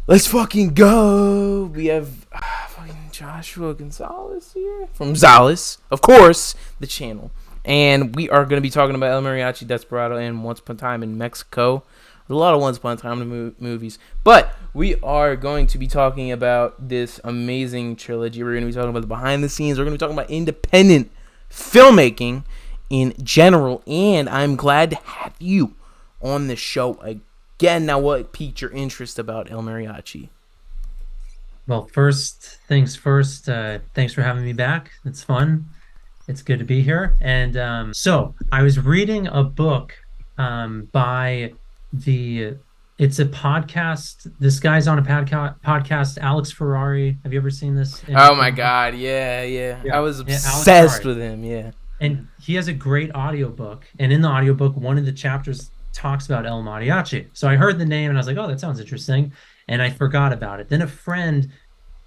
Let's fucking go. We have fucking Joshua Gonzales here from Zales, of course, the channel. And we are going to be talking about El Mariachi, Desperado, and Once Upon a Time in Mexico. There's a lot of Once Upon a Time movies. But we are going to be talking about this amazing trilogy. We're going to be talking about the behind the scenes. We're going to be talking about independent filmmaking in general. And I'm glad to have you on the show again. Now, what piqued your interest about El Mariachi? Well, first things first, thanks for having me back. It's fun. It's good to be here. And so I was reading a book by the, it's a podcast. This guy's on a podcast, Alex Ferrari. Have you ever seen this? Oh my God, yeah. I Yeah. was Yeah, Alex obsessed Ferrari. with him, yeah. And he has a great audiobook. And in the audiobook, one of the chapters talks about El Mariachi. So I heard the name and I was like, oh, that sounds interesting. And I forgot about it. Then a friend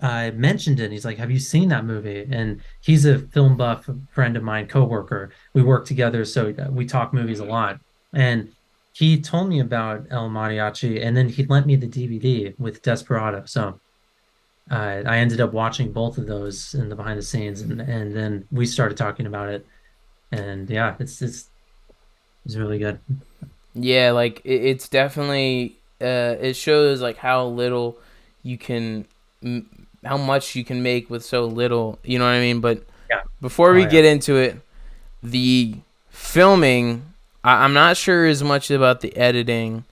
mentioned it. He's like, have you seen that movie? And he's a film buff friend of mine, coworker. We work together, so we talk movies a lot. And he told me about El Mariachi, and then he lent me the DVD with Desperado. So I ended up watching both of those in the behind the scenes, and then we started talking about it. And yeah, it's really good. Yeah, like it's definitely it shows like how little you can how much you can make with so little, you know what I mean? But Yeah. before Oh we yeah. get into it, the filming, I'm not sure as much about the editing.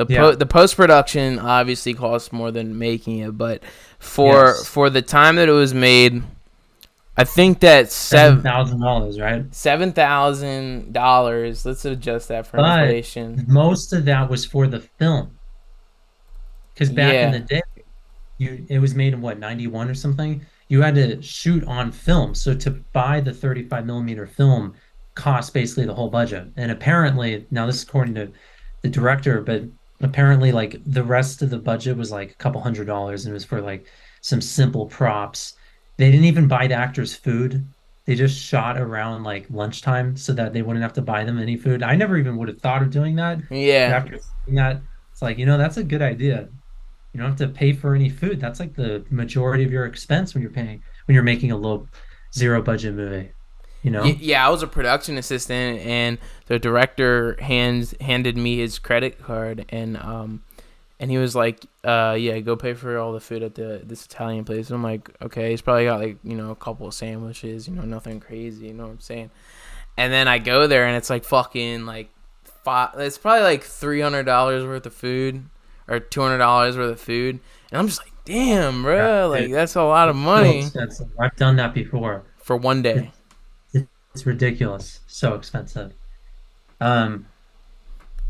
Yeah. The post production obviously costs more than making it, but Yes. for the time that it was made, I think that $7,000, right? $7,000. Let's adjust that for But inflation. most of that was for the film. Because back in Yeah, the day, it was made in what, 91 or something? You had to shoot on film. So to buy the 35 millimeter film cost basically the whole budget. And apparently, now this is according to the director, but apparently like the rest of the budget was like a couple $100 and it was for like some simple props. They didn't even buy the actors food. They just shot around like lunchtime so that they wouldn't have to buy them any food. I never even would have thought of doing that. But yeah. after seeing that, it's like, that's a good idea. You don't have to pay for any food. That's like the majority of your expense when you're making a low zero budget movie, you know? Yeah, I was a production assistant, and the director handed me his credit card, and he was like, yeah, go pay for all the food at this Italian place. And I'm like, okay, he's probably got like a couple of sandwiches, nothing crazy, you know what I'm saying? And then I go there, and it's like fucking like it's probably like $300 worth of food or $200 worth of food, and I'm just like, damn, Yeah, bro, like that's a lot of it's so money expensive. I've done that before. for one It, day. it's ridiculous. So expensive. Um,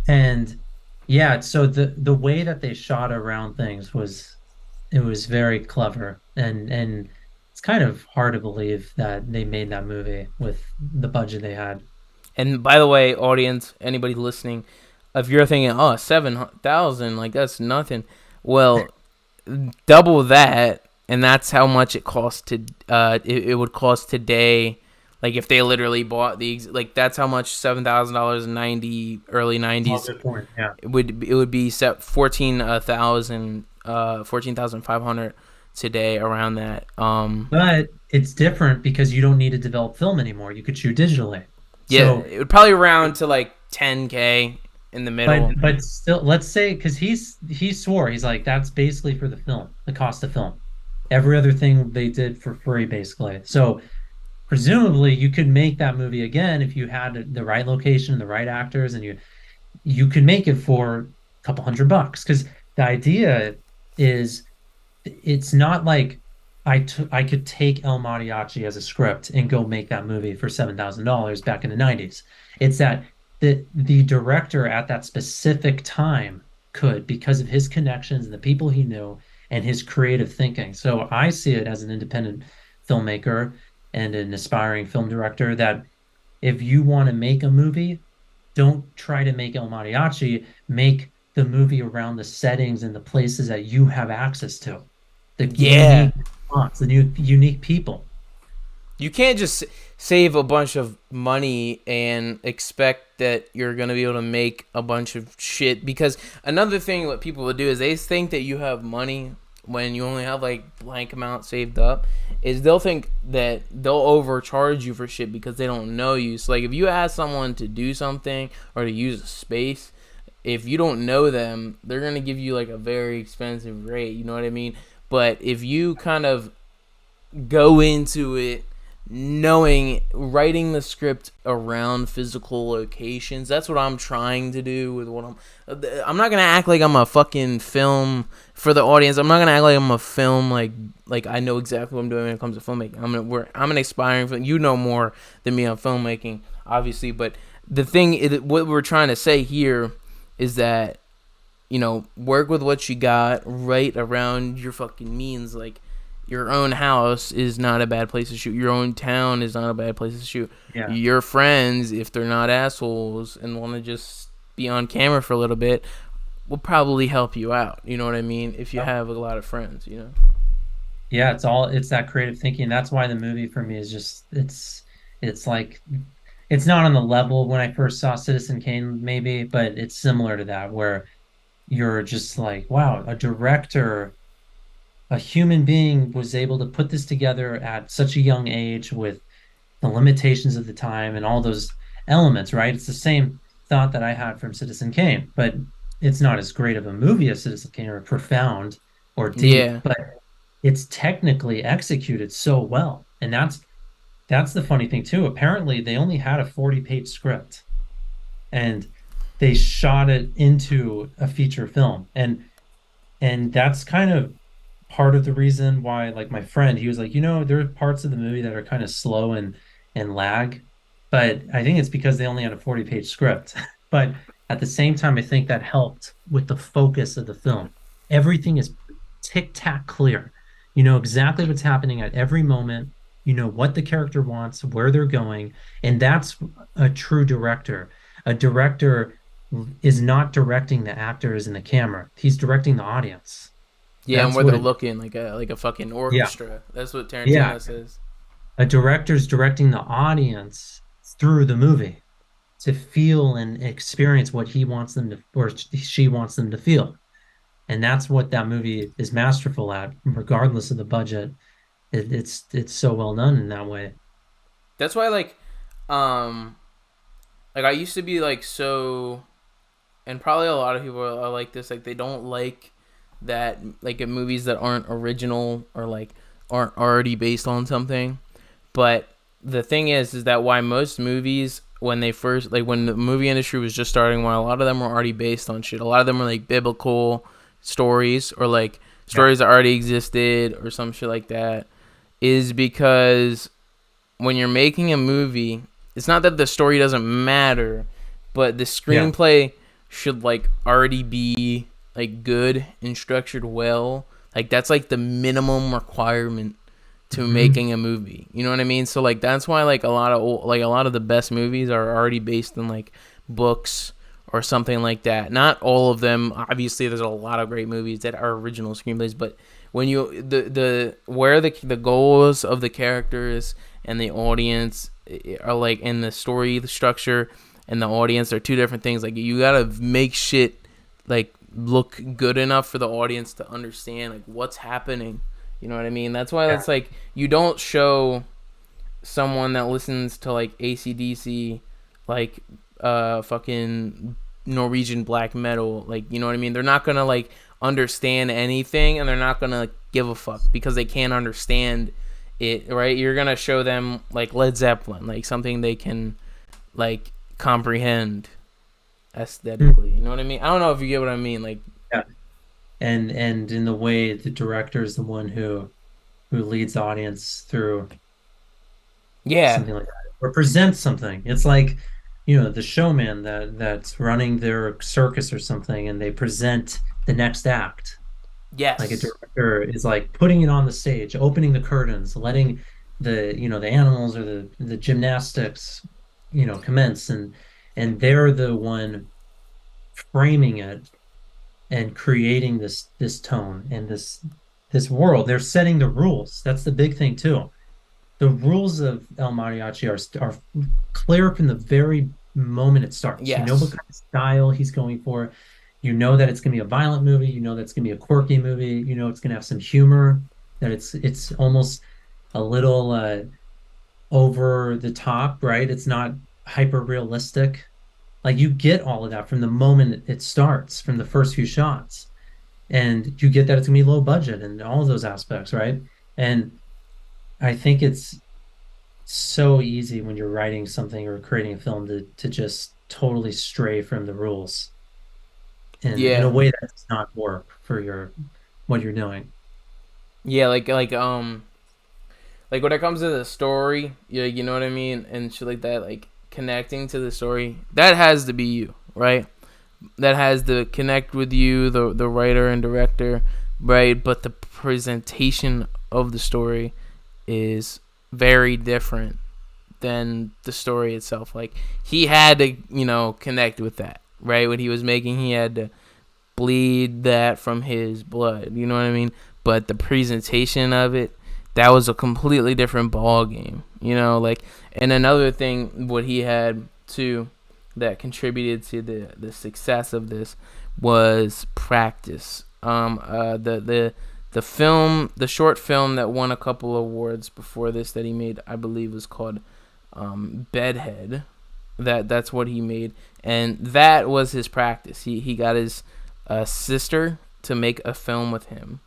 and yeah, so the way that they shot around things was very clever, and it's kind of hard to believe that they made that movie with the budget they had. And by the way, audience, anybody listening, if you're thinking, oh, 7,000, like that's nothing, well, double that, and that's how much it costs to. It would cost today, like if they literally bought like that's how much $7,000 in early Oh, '90s. good point. Yeah. It would be set 14,500 today around that. But it's different because you don't need to develop film anymore. You could shoot digitally. Yeah, So, it would probably round to like 10K in the middle. but still, let's say because he swore he's like that's basically for the film, the cost of film. Every other thing they did for free, basically. So presumably you could make that movie again if you had the right location, the right actors, and you could make it for a couple $100. Because the idea is it's not like I could take El Mariachi as a script and go make that movie for $7,000 back in the 90s. It's that the director at that specific time could because of his connections and the people he knew and his creative thinking. So I see it as an independent filmmaker and an aspiring film director that if you want to make a movie, don't try to make El Mariachi, make the movie around the settings and the places that you have access to, the Yeah, unique spots, the new unique people. You can't just save a bunch of money and expect that you're gonna be able to make a bunch of shit. Because another thing, what people will do is they think that you have money when you only have like blank amount saved up. Is they'll think that they'll overcharge you for shit because they don't know you. So like if you ask someone to do something or to use a space, if you don't know them, they're gonna give you like a very expensive rate. You know what I mean? But if you kind of go into it knowing, writing the script around physical locations, that's what I'm trying to do with what I'm not gonna act like I'm a fucking film for the audience. I'm not gonna act like I'm a film like I know exactly what I'm doing when it comes to filmmaking. I'm an aspiring film. You know more than me on filmmaking, obviously, but the thing is, what we're trying to say here is that, you know, work with what you got, right around your fucking means. Like, your own house is not a bad place to shoot. Your own town is not a bad place to shoot. Yeah. Your friends, if they're not assholes and want to just be on camera for a little bit, will probably help you out. You know what I mean? If you have a lot of friends, you know? Yeah, it's that creative thinking. That's why the movie for me is just it's like it's not on the level when I first saw Citizen Kane, maybe, but it's similar to that where you're just like, wow, a director, a human being was able to put this together at such a young age with the limitations of the time and all those elements, right? It's the same thought that I had from Citizen Kane, but it's not as great of a movie as Citizen Kane or profound or deep, Yeah. but it's technically executed so well. And that's the funny thing too. Apparently, they only had a 40-page script and they shot it into a feature film. And that's kind of part of the reason why, like, my friend, he was like, you know, there are parts of the movie that are kind of slow and lag, but I think it's because they only had a 40-page script. But at the same time, I think that helped with the focus of the film. Everything is tic-tac clear. You know exactly what's happening at every moment. You know what the character wants, where they're going, and that's a true director. A director is not directing the actors and the camera. He's directing the audience. Yeah, and That's where what they're it, looking like a fucking yeah, orchestra. That's what yeah. Tarantino says. A director's directing the audience through the movie to feel and experience what he wants them to, or she wants them to feel. And that's what that movie is masterful at, regardless of the budget. It's so well done in that way. That's why um like I used to be like so, and probably a lot of people are like this, like they don't like that, like in movies that aren't original or like aren't already based on something. But the thing is that why most movies, when they first, like when the movie industry was just starting, why a lot of them were already based on shit. A lot of them were like biblical stories or like Yeah. stories that already existed or some shit like that, is because when you're making a movie, it's not that the story doesn't matter, but the Yeah. screenplay should like already be like good and structured well. Like that's like the minimum requirement to Hmm. making a movie. You know what I mean? So like that's why like a lot of the best movies are already based on like books or something like that. Not all of them. Obviously, there's a lot of great movies that are original screenplays, but when you the where the goals of the characters and the audience are like in the story, the structure, and the audience are two different things. Like you gotta make shit like look good enough for the audience to understand like what's happening. You know what I mean? That's why Yeah. it's like you don't show someone that listens to like ACDC like fucking Norwegian black metal, like, you know what I mean? They're not gonna like understand anything, and they're not gonna give a fuck because they can't understand it, right? You're gonna show them like Led Zeppelin, like something they can like comprehend aesthetically. You know what I mean? I don't know if you get what I mean. Like, Yeah. And in the way the director is the one who leads the audience through yeah, something like that or presents something. It's like, you know, the showman that's running their circus or something, and they present the next act. Like a yes, director is like putting it on the stage, opening the curtains, letting the animals or the gymnastics, commence, and they're the one framing it and creating this tone and this world. They're setting the rules. That's the big thing too. the rules of El Mariachi are clear from the very moment it starts. You know what Yes. kind of style he's going for. You know that it's going to be a violent movie. You know that it's going to be a quirky movie. You know it's going to have some humor. That it's almost a little over the top, right? It's not hyper realistic. Like you get all of that from the moment it starts, from the first few shots, and you get that it's gonna be low budget and all of those aspects, right? And I think it's so easy when you're writing something or creating a film to just totally stray from the rules in a Yeah. way that does not work for your what you're doing. Yeah, like when it comes to the story, yeah, you know what I mean, and shit like that, like connecting to the story, that has to be you, right? That has to connect with you, the writer and director, right? But the presentation of the story is very different than the story itself. Like he had to, connect with that, right? What he was making, he had to bleed that from his blood. You know what I mean? But the presentation of it, that was a completely different ball game. Like, and another thing, what he had too, that contributed to the success of this was practice. The film, the short film that won a couple awards before this that he made, I believe, was called Bedhead. That's what he made, and that was his practice. He got his sister to make a film with him.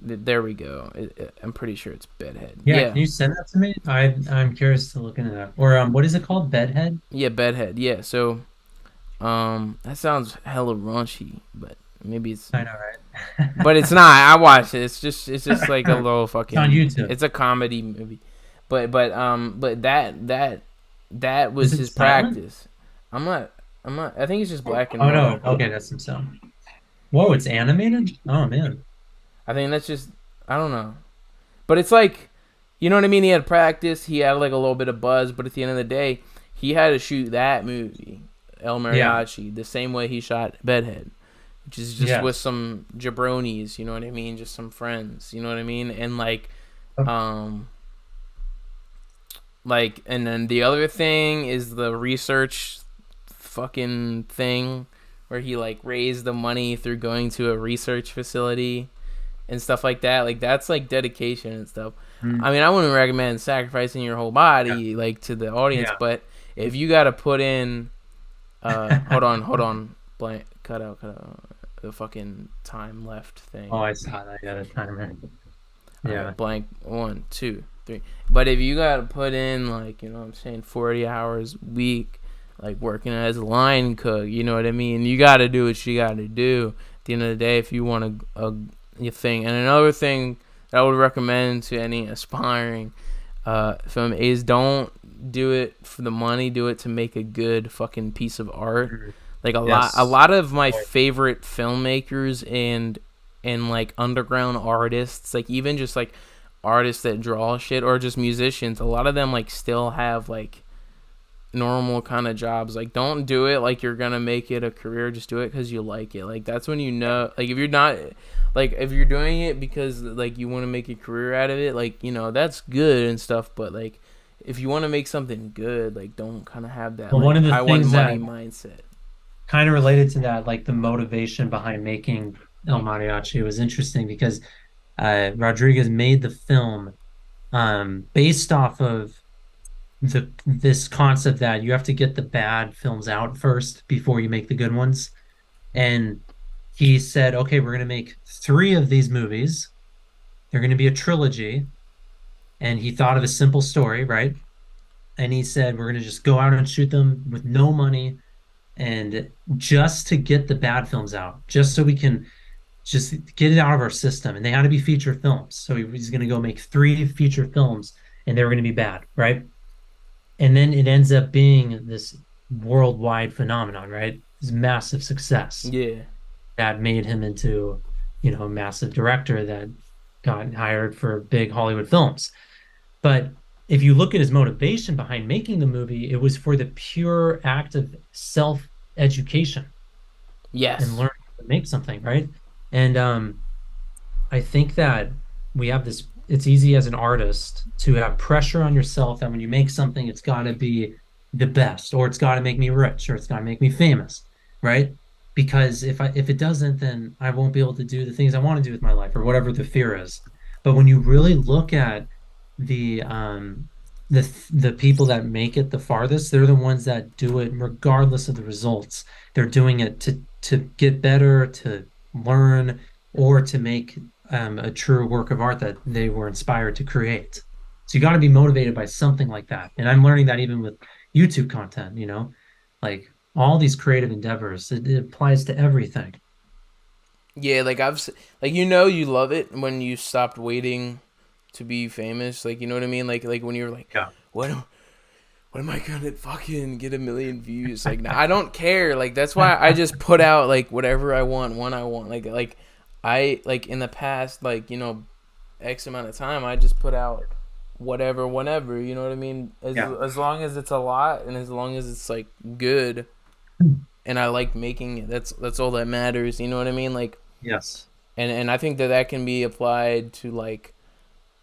There we go. I'm pretty sure it's Bedhead. Yeah, Yeah, can you send that to me? I'm curious to look into that. Or what is it called? Bedhead? yeah, Bedhead. Yeah. So that sounds hella raunchy, but maybe it's. I know, right? But it's not. I watched it. It's just like a little It's on fucking. YouTube. It's a comedy movie, but that Is was it his silent? practice. I'm not. I think it's just black and Oh white. no. Okay, that's some sound. Whoa, it's animated? Oh man. I think that's just. I don't know. But it's like, you know what I mean? He had practice. He had like a little bit of buzz. But at the end of the day, he had to shoot that movie, El Yeah. Mariachi, the same way he shot Bedhead, which is just with Yes. some jabronis. You know what I mean? Just some friends. You know what I mean? And um, and then the other thing is the research fucking thing where he like raised the money through going to a research facility and stuff like that. Like that's like dedication and stuff. Mm, I mean, I wouldn't recommend sacrificing your whole yeah. body like to the audience, Yeah. but if you got to put in, hold on, blank, cut out the fucking time left Oh, thing. I saw that. I got a timer. All Yeah. right, blank, 1, 2, 3. But if you got to put in like, what I'm saying, 40 hours a week, like working as a line cook, you know what I mean? You got to do what you got to do at the end of the day if you want your thing. And another thing that I would recommend to any aspiring film is don't do it for the money. Do it to make a good fucking piece of art. Mhm. Like a Yes. lot of my favorite filmmakers and like underground artists, like even just like artists that draw shit or just musicians, a lot of them like still have like normal kind of jobs. Like don't do it like you're gonna make it a career. Just do it because you like it. Like that's when you know, like if you're not, like if you're doing it because like you want to make a career out of it, like that's good and stuff, but like if you want to make something good, like don't kind of have that Well, one like of the I want things money that mindset. kind of related to that, like the motivation behind making El Mariachi was interesting because Rodriguez made the film based off of this concept that you have to get the bad films out first before you make the good ones. And he said, okay, we're going to make three of these movies. They're going to be a trilogy. And he thought of a simple story, right? And he said, we're going to just go out and shoot them with no money and just to get the bad films out, just so we can just get it out of our system. And they had to be feature films. So he's going to go make three feature films and they were going to be bad, right? And then it ends up being this worldwide phenomenon, right? This massive success Yeah. that made him into, a massive director that got hired for big Hollywood films. But if you look at his motivation behind making the movie, it was for the pure act of self-education and Yes. learning to make something, right? And I think that we have this it's easy as an artist to have pressure on yourself that when you make something, it's got to be the best, or it's got to make me rich, or it's got to make me famous, right? Because if it doesn't, then I won't be able to do the things I want to do with my life, or whatever the fear is. But when you really look at the the people that make it the farthest, they're the ones that do it regardless of the results. They're doing it to get better, to learn, or to make a true work of art that they were inspired to create. So you got to be motivated by something like that. And I'm learning that even with YouTube content, like all these creative endeavors, it applies to everything. Yeah, like like you love it when you stopped waiting to be famous. Like you know what I mean? Like when you're like, Yeah. what when am I gonna fucking get a million views? Like, nah, I don't care. Like, that's why I just put out like whatever I want when I want. Like I like in the past, like X amount of time, I just put out whatever, whenever. You know what I mean? Yeah. As long as it's a lot and as long as it's like good and I like making it, that's all that matters. You know what I mean? Like, Yes. and I think that that can be applied to like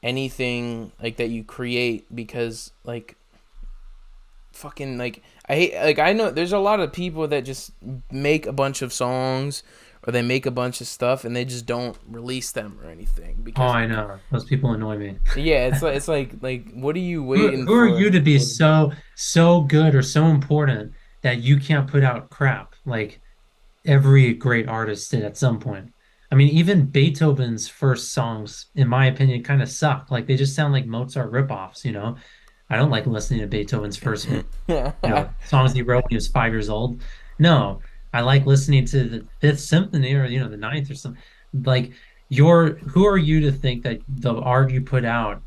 anything like that you create because like fucking like I hate like I know there's a lot of people that just make a bunch of songs or they make a bunch of stuff and they just don't release them or anything Oh, because I know. Those people annoy me. yeah it's like what are you Who, waiting who are you for? to be so good or so important that you can't put out crap like every great artist did at some point? I mean, even Beethoven's first songs, in my opinion, kind of suck. Like they just sound like Mozart ripoffs. I don't like listening to Beethoven's first, songs he wrote when he was 5 years old. No, I like listening to the Fifth Symphony or the Ninth or something. Like who are you to think that the art you put out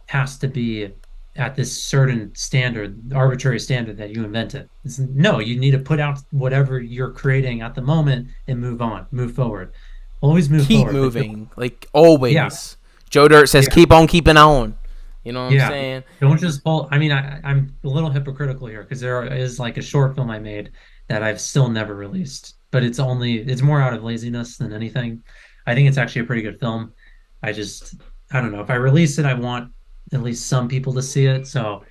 has to be at this certain standard, arbitrary standard that you invented? No, you need to put out whatever you're creating at the moment and move on, move forward. Always move Keep forward, but moving like yeah, always. Joe Dirt says yeah. keep on keeping on. You know what I'm Yeah, saying? don't just hold. I mean, I'm a little hypocritical here because there is like a short film I made that I've still never released, but it's more out of laziness than anything. I think it's actually a pretty good film. I just, I don't know. If I release it, I want at least some people to see it. So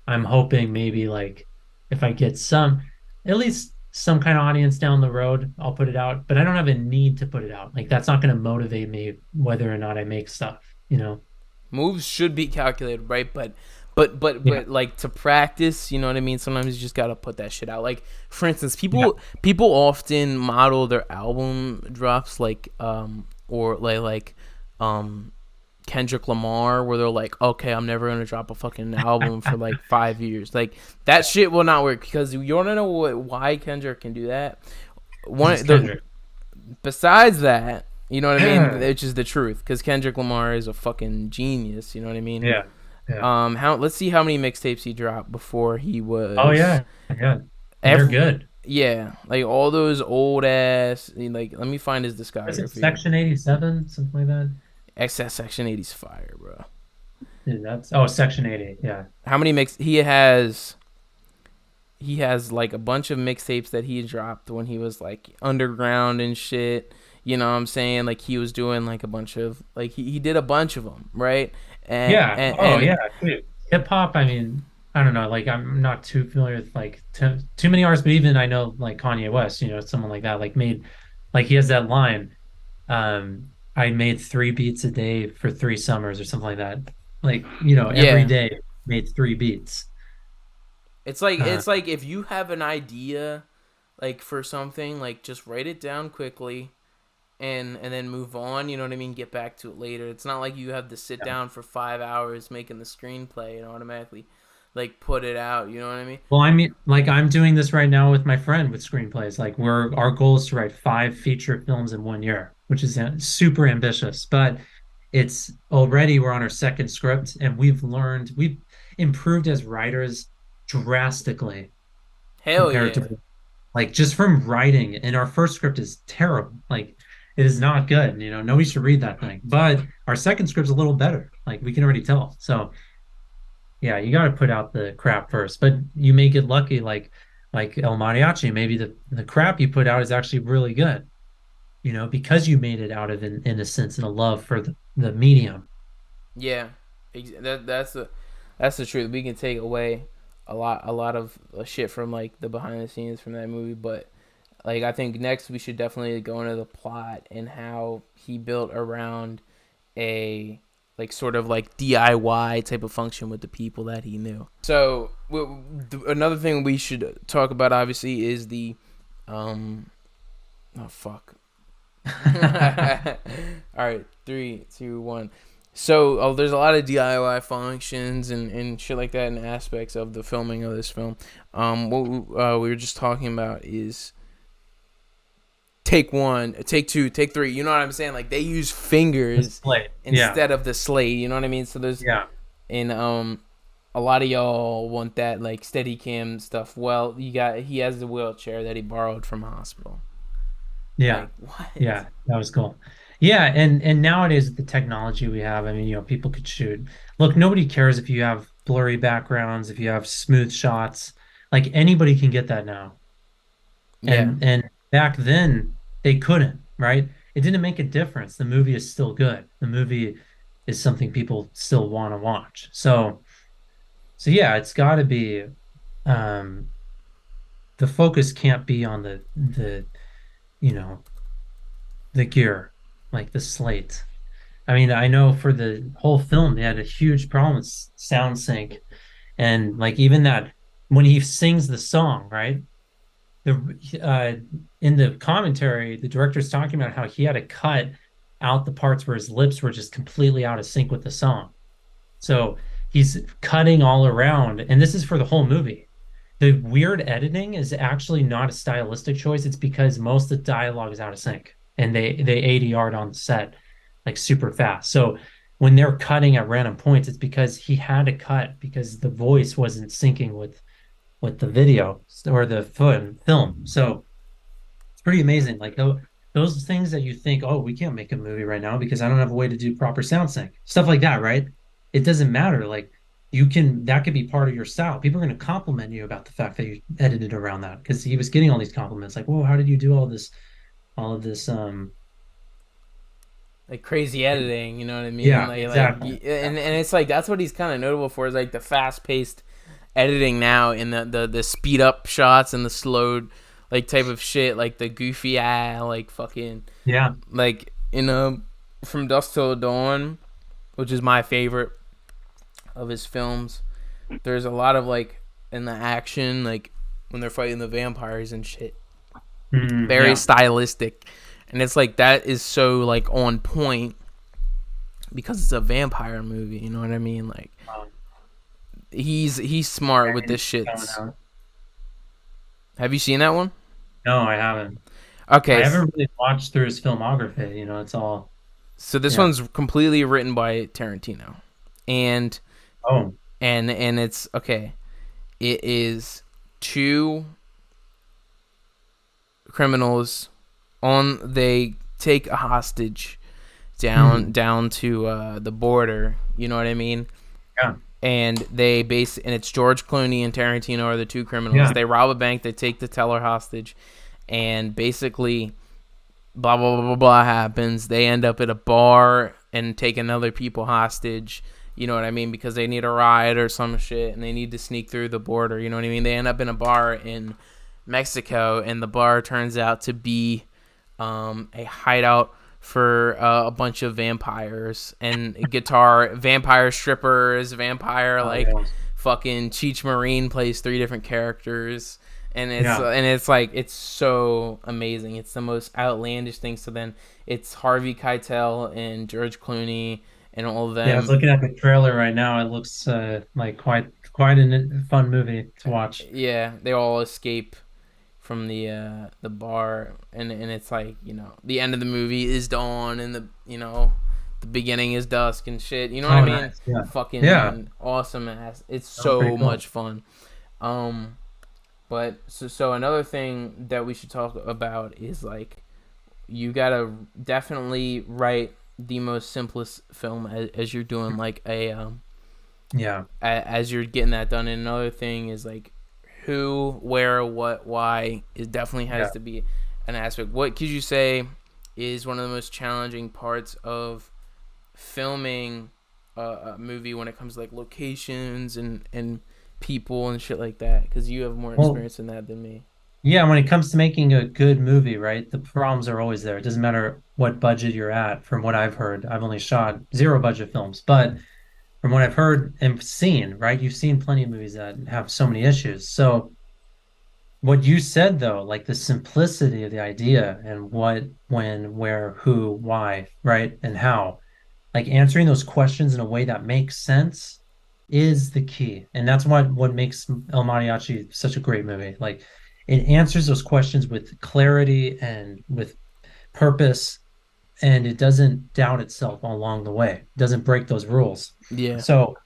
I'm hoping maybe like if I get at least some kind of audience down the road, I'll put it out. But I don't have a need to put it out. Like that's not going to motivate me whether or not I make stuff. Moves should be calculated, right? But Yeah, like to practice, you know what I mean? Sometimes you just gotta put that shit out. Like for instance, yeah, people often model their album drops like or um Kendrick Lamar where they're like, okay, I'm never gonna drop a fucking album for like 5 years. Like that shit will not work because you wanna know why Kendrick can do that? because One it's the Kendrick. besides that, you know what I mean? Which is the truth, because Kendrick Lamar is a fucking genius. You know what I mean? Yeah, yeah. How let's see how many mixtapes he dropped before he Oh was yeah, yeah. And they're every good. yeah, like all those old ass like let me find his Is it discography. Section 87, something like that? XS Section 80's fire, bro. Dude, Section 80. Yeah. How many mix he has like a bunch of mixtapes that he dropped when he was like underground and shit. You know what I'm saying? Like he was doing like a bunch of like he did a bunch of them, right? And Yeah. and, Oh and yeah. Dude. Hip hop, I mean, I don't know. Like I'm not too familiar with like too many artists, but even I know like Kanye West, someone like that, like he has that line, I made 3 beats a day for 3 summers or something like that. Like, every yeah, day made 3 beats. Uh, it's like if you have an idea like for something, like just write it down quickly and then move on, you know what I mean? Get back to it later. It's not like you have to sit yeah. down for 5 hours making the screenplay and automatically like put it out, you know what I mean? Well, I mean, like I'm doing this right now with my friend with screenplays. Like our goal is to write 5 feature films in 1 year, which is super ambitious. But we're on our second script, and we've improved as writers drastically Hell compared yeah. to like just from writing. And our first script is terrible. Like it is not good. Nobody should read that thing. But our second script's a little better. Like we can already tell. So yeah, you got to put out the crap first, but you may get lucky, like El Mariachi. Maybe the crap you put out is actually really good, because you made it out of an innocence and a love for the medium. Yeah, that's the truth. We can take away a lot of shit from like the behind the scenes from that movie, but like I think next we should definitely go into the plot and how he built around a like sort of like DIY type of function with the people that he knew. So another thing we should talk about obviously is the oh fuck. All right, 3, 2, 1. So there's a lot of DIY functions and shit like that and aspects of the filming of this film. What we were just talking about is take one, take two, take three. You know what I'm saying? Like they use fingers instead of the slate. You know what I mean? So there's and a lot of y'all want that like steady cam stuff. Well, he has the wheelchair that he borrowed from a hospital. Yeah. Like, what? Yeah, that was cool. Yeah, and nowadays with the technology we have, I mean, people could shoot. Look, nobody cares if you have blurry backgrounds, if you have smooth shots. Like anybody can get that now. Yeah. And back then they couldn't, right? It didn't make a difference. The movie is still good. The movie is something people still want to watch. So yeah, it's got to be um the focus can't be on the you know the gear, like the slate. I mean, I know for the whole film they had a huge problem with sound sync, and like even that when he sings the song, right? The in the commentary, the director's talking about how he had to cut out the parts where his lips were just completely out of sync with the song. So he's cutting all around, and this is for the whole movie. The weird editing is actually not a stylistic choice. It's because most of the dialogue is out of sync, and they ADR'd on the set like super fast. So when they're cutting at random points, it's because he had to cut because the voice wasn't syncing with the video or the film. So it's pretty amazing. Like those things that you think, oh, we can't make a movie right now because I don't have a way to do proper sound sync, stuff like that, right? It doesn't matter. Like that could be part of your style. People are going to compliment you about the fact that you edited around that because he was getting all these compliments, like, whoa, how did you do all of this? Like crazy editing, you know what I mean? Yeah, Like, exactly. and it's like that's what he's kind of notable for is like the fast paced editing now in the speed up shots and the slowed like type of shit, like the goofy like fucking Yeah. like in From Dusk Till Dawn, which is my favorite of his films. There's a lot of like in the action, like when they're fighting the vampires and shit, very stylistic, and it's like that is so like on point because it's a vampire movie. You know what I mean? Like he's smart with this shit. Have you seen that one? No, I haven't. Okay, I haven't really watched through his filmography. It's all. So this one's completely written by Tarantino, and and it's okay. It is two criminals they take a hostage down to the border. You know what I mean? Yeah. And and it's George Clooney and Tarantino are the two criminals. Yeah. They rob a bank. They take the teller hostage, and basically, blah blah blah blah blah happens. They end up at a bar and take another people hostage. You know what I mean? Because they need a ride or some shit, and they need to sneak through the border. You know what I mean? They end up in a bar in Mexico, and the bar turns out to be a hideout for a bunch of vampires and vampire strippers, fucking Cheech Marine plays 3 different characters, and it's like it's so amazing. It's the most outlandish thing. So then it's Harvey Keitel and George Clooney and all of them. Yeah, I was looking at the trailer right now. It looks like quite a fun movie to watch. Yeah, they all escape from the bar, and it's like, the end of the movie is dawn, and the beginning is dusk and shit. You know what I mean? Nice. Yeah. Fucking awesome ass. It's so much fun. But so another thing that we should talk about is like you gotta definitely write the most simplest film as you're doing like as you're getting that done. And another thing is like who, where, what, why. It definitely has to be an aspect. What could you say is one of the most challenging parts of filming a movie when it comes to like locations and people and shit like that? Because you have more Well, experience in that than me. yeah, when it comes to making a good movie, right? The problems are always there. It doesn't matter what budget you're at, from what I've heard. I've only shot zero budget films, but from what I've heard and seen, right? You've seen plenty of movies that have so many issues. So what you said though, like the simplicity of the idea and what, when, where, who, why, right? And how, like answering those questions in a way that makes sense is the key. And that's what makes El Mariachi such a great movie. Like it answers those questions with clarity and with purpose, and it doesn't doubt itself along the way. It doesn't break those rules. Yeah. So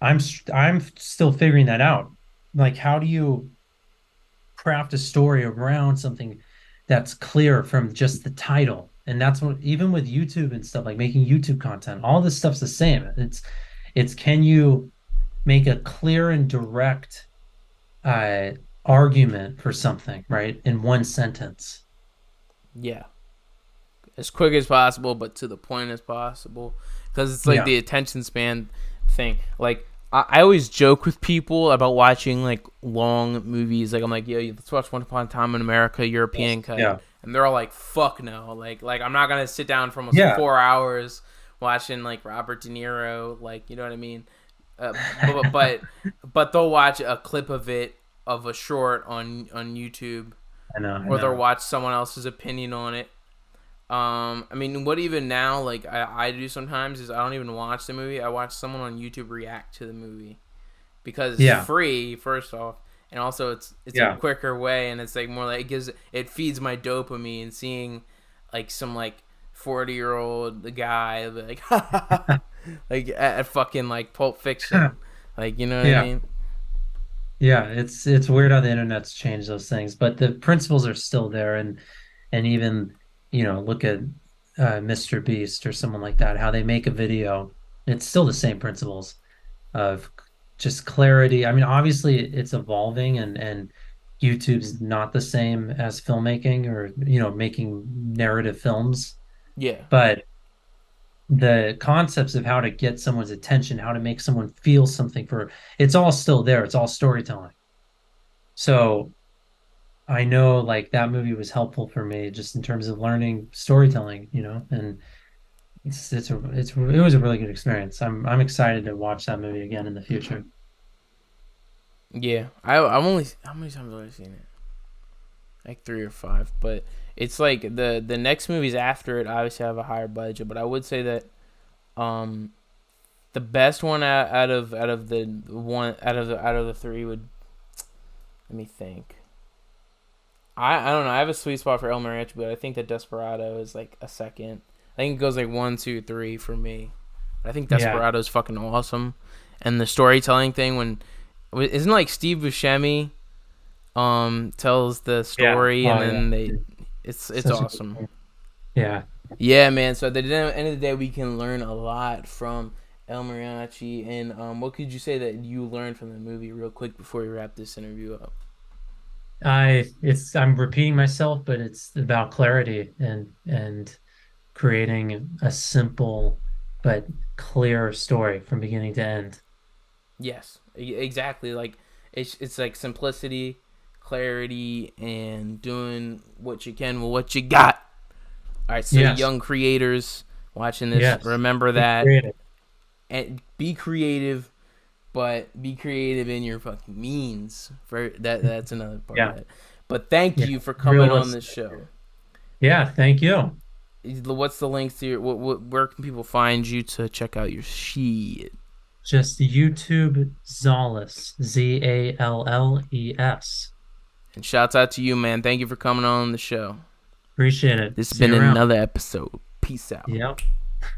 I'm still figuring that out. Like how do you craft a story around something that's clear from just the title? And that's what, even with YouTube and stuff, like making YouTube content, all this stuff's the same. It's can you make a clear and direct uh argument for something, right? In one sentence. Yeah. As quick as possible, but to the point as possible. Because it's like Yeah. the attention span thing. Like, I always joke with people about watching like long movies. Like, I'm like, yo, let's watch Once Upon a Time in America, European cut. Yeah. And they're all like, fuck no. Like I'm not going to sit down for almost Yeah. 4 hours watching like Robert De Niro. Like, you know what I mean? But they'll watch a clip of it, of a short on YouTube, I or they'll know. watch someone else's opinion on it. I mean, what even now, like I do sometimes is I don't even watch the movie. I watch someone on YouTube react to the movie because Yeah. it's free, first off, and also it's Yeah. a quicker way, and it's like more like it feeds my dopamine seeing like some like 40-year-old guy like like at fucking like Pulp Fiction, like, you know what I Yeah. mean? Yeah, it's weird how the internet's changed those things, but the principles are still there. And even, look at Mr. Beast or someone like that, how they make a video. It's still the same principles of just clarity. I mean, obviously it's evolving, and YouTube's not the same as filmmaking or, making narrative films, Yeah, but the concepts of how to get someone's attention, how to make someone feel something, for it's all still there. It's all storytelling. So I know like that movie was helpful for me just in terms of learning storytelling, and it was a really good experience. I'm excited to watch that movie again in the future. yeah. I'm only, how many times have I seen it? Like 3 or 5, but it's like the next movies after it obviously have a higher budget, but I would say that um the best one out of the one out of the three would, let me think. I don't know. I have a sweet spot for El Mariachi, but I think that Desperado is like a second. I think it goes like 1, 2, 3 for me. I think Yeah. Desperado is fucking awesome, and the storytelling thing, when isn't like Steve Buscemi tells the story, Oh, and then yeah. it's Such a good awesome. point. Yeah. Yeah, man. So at the end of the day, we can learn a lot from El Mariachi. And what could you say that you learned from the movie, real quick, before we wrap this interview up? I'm repeating myself, but it's about clarity and creating a simple but clear story from beginning to end. Yes, exactly. Like it's like simplicity, clarity, and doing what you can with what you got. All right, so Yes. young creators watching this, Yes. remember Be that, creative. and be creative, but be creative in your fucking means. For that's another part Yeah. of it. But thank Yeah. you for coming on Realistic. this show. Yeah. Thank you. What's the links to your? Where can people find you to check out your shit? Just YouTube Zales, Zalles. And shouts out to you, man. Thank you for coming on the show. Appreciate it. This has See been you around. another episode. Peace out. Yep.